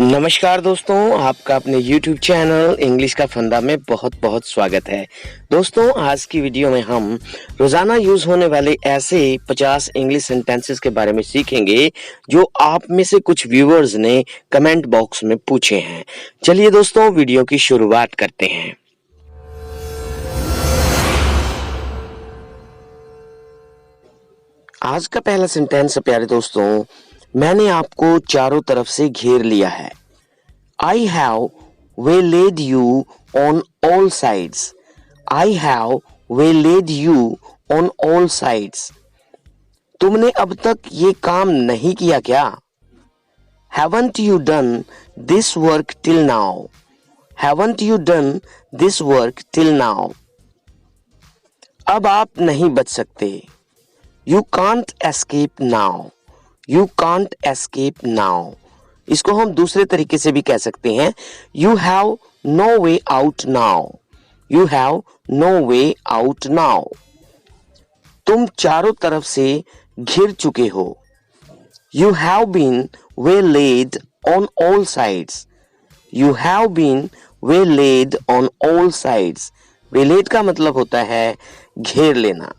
नमस्कार दोस्तों, आपका अपने YouTube चैनल इंग्लिश का फंदा में बहुत बहुत स्वागत है। दोस्तों, आज की वीडियो में हम रोजाना यूज होने वाले ऐसे 50 इंग्लिश सेंटेंसेस के बारे में सीखेंगे जो आप में से कुछ व्यूअर्स ने कमेंट बॉक्स में पूछे हैं। चलिए दोस्तों, वीडियो की शुरुआत करते हैं। आज का पहला सेंटेंस है प्यारे दोस्तों, मैंने आपको चारों तरफ से घेर लिया है। I have waylaid you on all sides. I have waylaid you on all sides. तुमने अब तक ये काम नहीं किया क्या? Haven't you done this work till now? Haven't you done this work till now? अब आप नहीं बच सकते। You can't escape now. You can't escape now. इसको हम दूसरे तरीके से भी कह सकते हैं, You have no way out now. You have no way out now. तुम चारों तरफ से घिर चुके हो। You have been waylaid on all sides. You have been waylaid on all sides. Waylaid का मतलब होता है घेर लेना।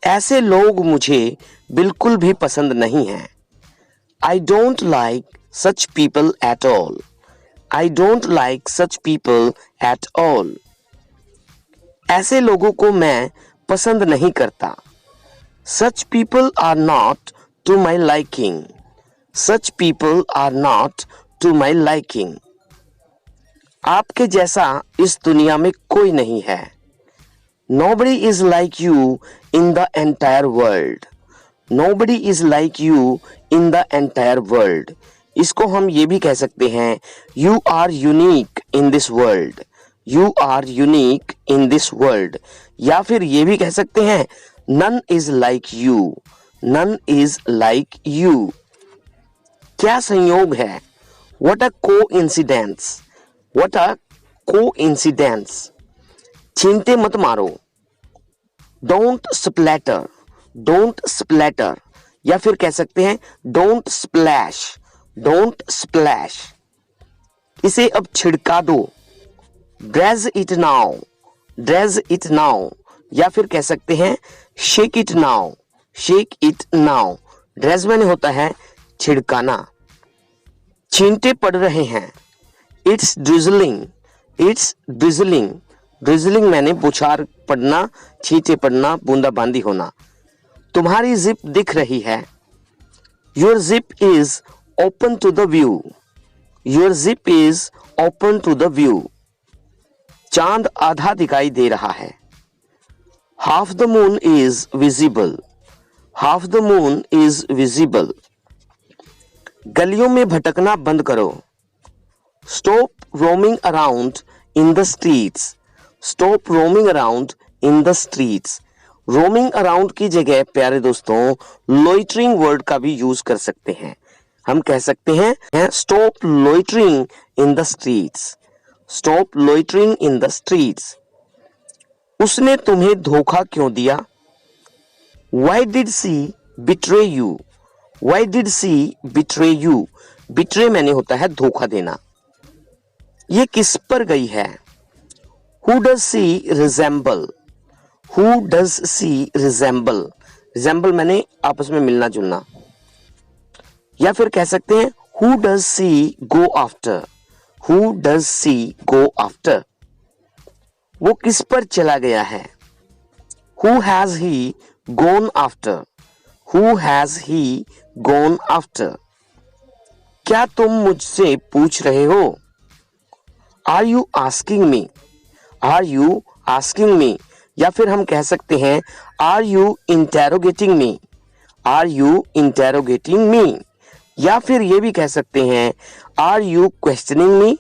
ऐसे लोग मुझे बिल्कुल भी पसंद नहीं हैं। I don't like such people at all. I don't like such people at all. ऐसे लोगों को मैं पसंद नहीं करता। Such people are not to my liking. Such people are not to my liking. आपके जैसा इस दुनिया में कोई नहीं है। Nobody is like you in the entire world. Nobody is like you in the entire world. इसको हम ये भी कह सकते हैं, You are unique in this world. You are unique in this world. या फिर ये भी कह सकते हैं, None is like you. None is like you. क्या संयोग है? What a coincidence. What a coincidence. छींटे मत मारो। Don't splatter. Don't splatter. या फिर कह सकते हैं Don't splash. Don't splash. इसे अब छिड़का दो। Dredge it now. Dredge it now. या फिर कह सकते हैं Shake it now. Shake it now. Dredge मैंने होता है छिड़काना। छींटे पड़ रहे हैं। It's drizzling. It's drizzling. Drizzling मैंने बौछार पड़ना, छींटे पड़ना, बूंदाबांदी होना। तुम्हारी जिप दिख रही है। Your zip is open to the view. Your zip is open to the view. चांद आधा दिखाई दे रहा है। Half the moon is visible. Half the moon is visible. गलियों में भटकना बंद करो। Stop roaming around in the streets. Stop roaming around in the streets. Roaming around की जगह प्यारे दोस्तों loitering word का भी यूज कर सकते हैं। हम कह सकते हैं Stop loitering in the streets. Stop loitering in the streets. उसने तुम्हें धोखा क्यों दिया? Why did she betray you? Why did she betray you? Betray मैंने होता है धोखा देना। ये किस पर गई है? Who does she resemble? Who does she resemble? Resemble मैंने आपस में मिलना जुलना। या फिर कह सकते हैं Who does she go after? Who does she go after? वो किस पर चला गया है? Who has he gone after? Who has he gone after? क्या तुम मुझसे पूछ रहे हो? Are you asking me? Are you asking me? या फिर हम कह सकते हैं Are you interrogating me? Are you interrogating me? या फिर ये भी कह सकते हैं Are you questioning me?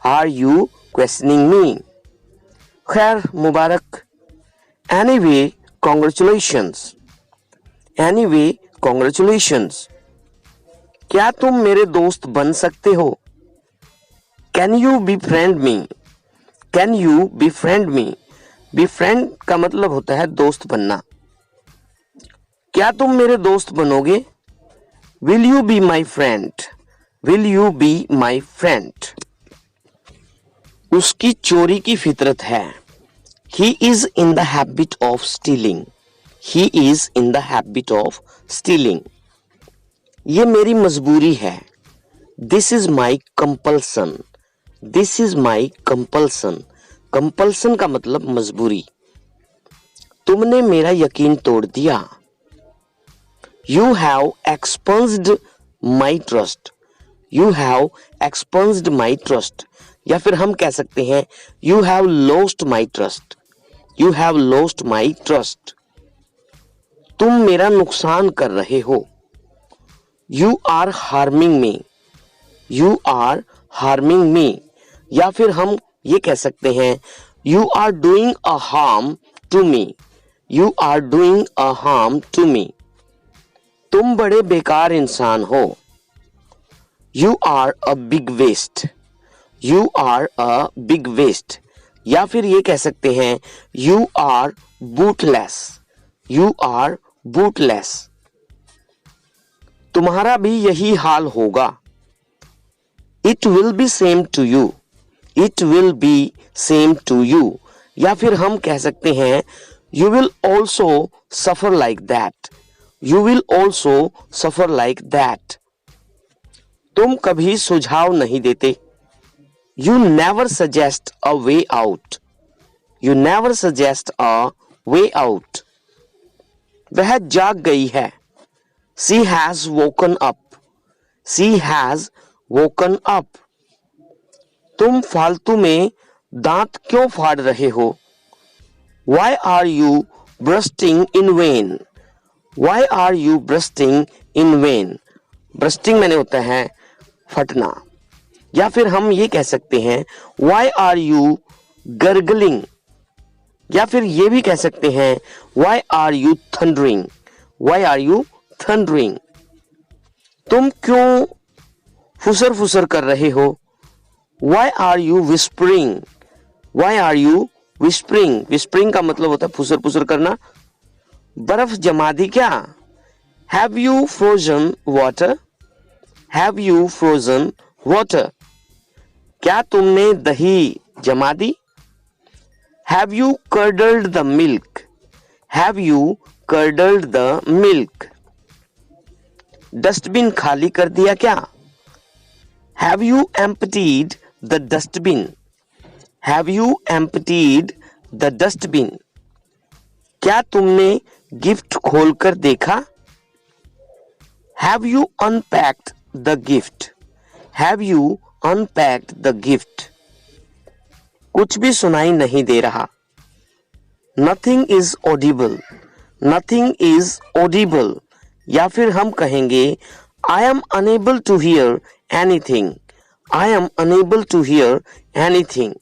Are you questioning me? खैर मुबारक। Anyway, congratulations. Anyway, congratulations. क्या तुम मेरे दोस्त बन सकते हो? Can you befriend me? Can you befriend me? Befriend का मतलब होता है दोस्त बनना। क्या तुम मेरे दोस्त बनोगे? Will you be my friend? Will you be my friend? उसकी चोरी की फितरत है। He is in the habit of stealing. He is in the habit of stealing. ये मेरी मजबूरी है। This is my compulsion. This is my compulsion. Compulsion का मतलब मजबूरी। तुमने मेरा यकीन तोड़ दिया। You have एक्सपंस्ड my trust. You have एक्सपंस्ड my trust. या फिर हम कह सकते हैं you have lost my trust. You have lost my trust. तुम मेरा नुकसान कर रहे हो। You are harming me. You are harming me. या फिर हम ये कह सकते हैं you are doing a harm to me. You are doing a harm to me. तुम बड़े बेकार इंसान हो। You are a big waste. You are a big waste. या फिर ये कह सकते हैं you are bootless. You are bootless. तुम्हारा भी यही हाल होगा। It will be same to you. It will be same to you. या फिर हम कह सकते हैं you will also suffer like that. You will also suffer like that. तुम कभी सुझाव नहीं देते। You never suggest a way out. You never suggest a way out. वह जाग गई है। She has woken up. She has woken up. तुम फालतू में दांत क्यों फाड़ रहे हो? Why are you bursting in vain? Why are you bursting in vain? Bursting मैंने होता है फटना। या फिर हम ये कह सकते हैं Why are you gurgling? या फिर ये भी कह सकते हैं Why are you thundering? Why are you thundering? तुम क्यों फुसर फुसर कर रहे हो? Why are you whispering? Why are you whispering? Whispering का मतलब होता है फुसर फुसर करना। बर्फ जमा दी क्या? Have you frozen water? Have you frozen water? क्या तुमने दही जमा दी? Have you curdled the milk? Have you curdled the milk? Dustbin खाली कर दिया क्या? Have you emptied the dustbin? Have you emptied the dustbin? क्या तुमने गिफ्ट खोलकर देखा? Have you unpacked the gift? Have you unpacked the gift? कुछ भी सुनाई नहीं दे रहा। Nothing is audible. Nothing is audible. या फिर हम कहेंगे I am unable to hear anything. I am unable to hear anything.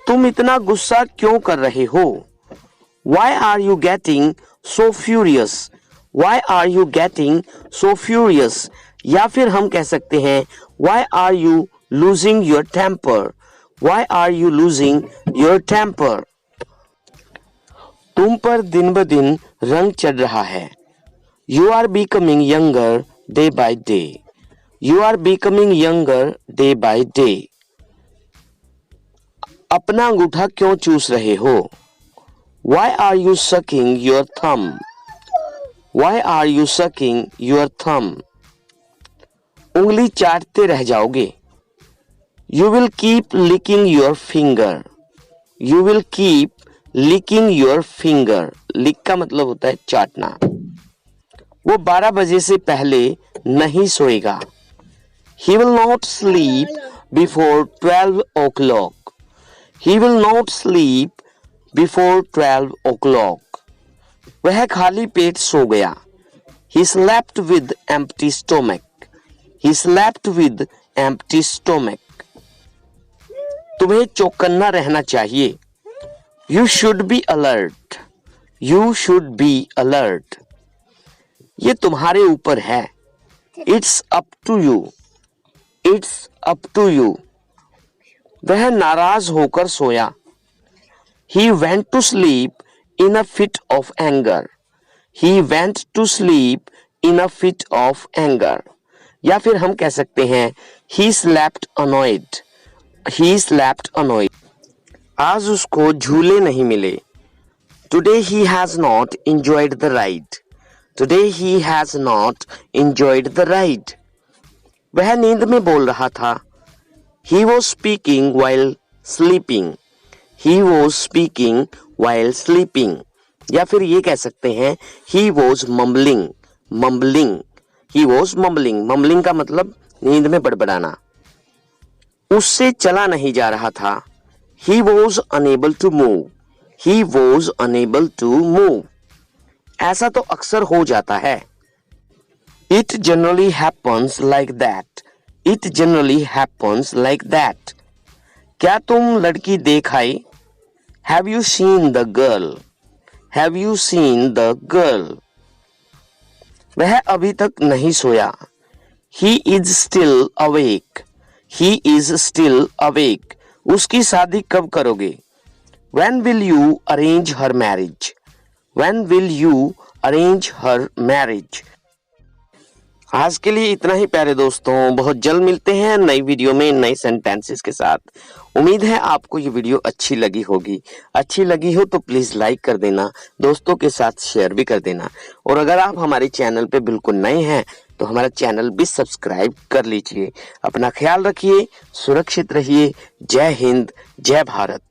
तुम इतना गुस्सा क्यों कर रहे हो? Why are you getting so furious? Why are you getting so furious? या फिर हम कह सकते हैं Why are you losing your temper? Why are you losing your temper? तुम पर दिन ब दिन रंग चढ़ रहा है। You are becoming younger day by day. You are becoming younger day by day. अपना अंगूठा क्यों चूस रहे हो? Why are you sucking your thumb? Why are you sucking your thumb? उंगली चाटते रह जाओगे। You will keep licking your finger. You will keep licking your finger. Lick का मतलब होता है चाटना। वो 12 बजे से पहले नहीं सोएगा। He will not sleep before 12 o'clock. He will not sleep before 12 o'clock. वह खाली पेट सो गया। He slept with empty stomach. He slept with empty stomach. तुम्हें चौकन्ना रहना चाहिए। You should be alert. You should be alert. ये तुम्हारे ऊपर है। It's up to you. It's up to you. वह नाराज होकर सोया। He went to sleep in a fit of anger. He went to sleep in a fit of anger. या फिर हम कह सकते हैं he slept annoyed, he slept annoyed। आज उसको झूले नहीं मिले। Today he has not enjoyed the ride, today he has not enjoyed the ride। वह नींद में बोल रहा था। He was speaking while sleeping, he was speaking while sleeping। या फिर ये कह सकते हैं he was mumbling, mumbling, he was mumbling। mumbling का मतलब नींद में बड़बड़ाना। उससे चला नहीं जा रहा था। He was unable to move, he was unable to move। ऐसा तो अक्सर हो जाता है। It generally happens like that, it generally happens like that। क्या तुम लड़की देख आई? Have you seen the girl, have you seen the girl। वह अभी तक नहीं सोया। He is still awake, he is still awake। उसकी शादी कब करोगे? When will you arrange her marriage, when will you arrange her marriage। आज के लिए इतना ही प्यारे दोस्तों, बहुत जल्द मिलते हैं नई वीडियो में नए सेंटेंसेस के साथ। उम्मीद है आपको ये वीडियो अच्छी लगी होगी। अच्छी लगी हो तो प्लीज लाइक कर देना, दोस्तों के साथ शेयर भी कर देना। और अगर आप हमारे चैनल पे बिल्कुल नए हैं तो हमारा चैनल भी सब्सक्राइब कर लीजिए। अपना ख्याल रखिए, सुरक्षित रहिए। जय हिंद, जय भारत।